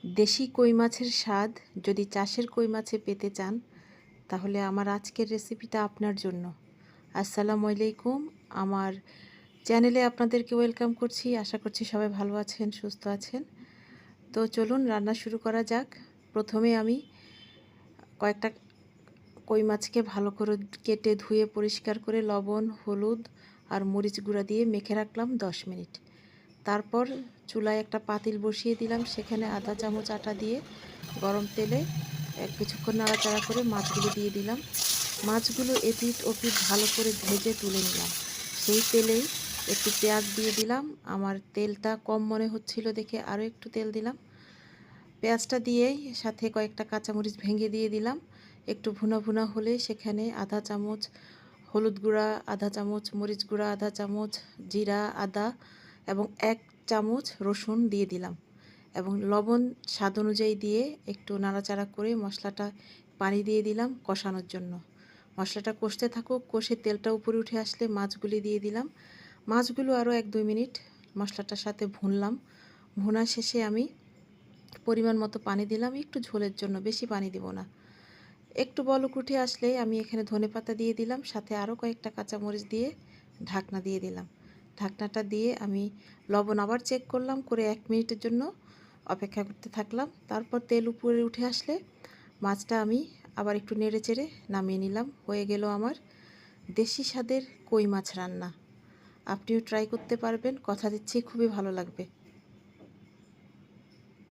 দেশি কই মাছের স্বাদ যদি চাষের কই মাছে পেতে চান তাহলে আমার আজকের রেসিপিটা আপনার জন্য। আসসালামু আলাইকুম। আমার চ্যানেলে আপনাদেরকে ওয়েলকাম করছি। আশা করছি সবাই ভালো আছেন, সুস্থ আছেন। তো চলুন রান্না শুরু করা যাক। প্রথমে আমি কয়েকটা কই মাছকে ভালো করে কেটে ধুয়ে পরিষ্কার করে লবণ, হলুদ আর মরিচ গুঁড়া দিয়ে মেখে রাখলাম 10 মিনিট। তারপর চুলায় একটা পাতিল বসিয়ে দিলাম, সেখানে আধা চামচ আটা দিয়ে গরম তেলে কিছুক্ষণ নাড়াচাড়া করে মাছগুলো দিয়ে দিলাম। মাছগুলো এপিঠ ওপিঠ ভালো করে ভেজে তুলে নিলাম। সেই তেলেই একটু পেঁয়াজ দিয়ে দিলাম। আমার তেলটা কম মনে হচ্ছিল দেখে আরও একটু তেল দিলাম। পেঁয়াজটা দিয়েই সাথে কয়েকটা কাঁচামরিচ ভেঙে দিয়ে দিলাম। একটু ভুনা ভুনা হলে সেখানে আধা চামচ হলুদ গুঁড়া, আধা চামচ মরিচ গুঁড়া, আধা চামচ জিরা আদা এবং 1 চামচ রসুন দিয়ে দিলাম এবং লবণ স্বাদ অনুযায়ী দিয়ে একটু নাড়াচাড়া করে মশলাটা পানি দিয়ে দিলাম কষানোর জন্য। মশলাটা কষতে থাকুক, কষে তেলটা উপরে উঠে আসলে মাছগুলি দিয়ে দিলাম। মাছগুলো আরও 1-2 মিনিট মশলাটার সাথে ভুনলাম। ভুনা শেষে আমি পরিমাণ মতো পানি দিলাম, একটু ঝোলের জন্য, বেশি পানি দেব না। একটু বলক উঠে আসলে আমি এখানে ধনেপাতা দিয়ে দিলাম, সাথে আরও কয়েকটা কাঁচামরিচ দিয়ে ঢাকনা দিয়ে দিলাম। ঢাকনাটা দিয়ে আমি লবণ আবার চেক করলাম, করে 1 মিনিটের জন্য অপেক্ষা করতে থাকলাম। তারপর তেল উপরে উঠে আসলে মাছটা আমি আবার একটু নেড়ে চেড়ে নামিয়ে নিলাম। হয়ে গেল আমার দেশি স্বাদের কই মাছ রান্না। আপনিও ট্রাই করতে পারবেন, কথা দিচ্ছি খুবই ভালো লাগবে।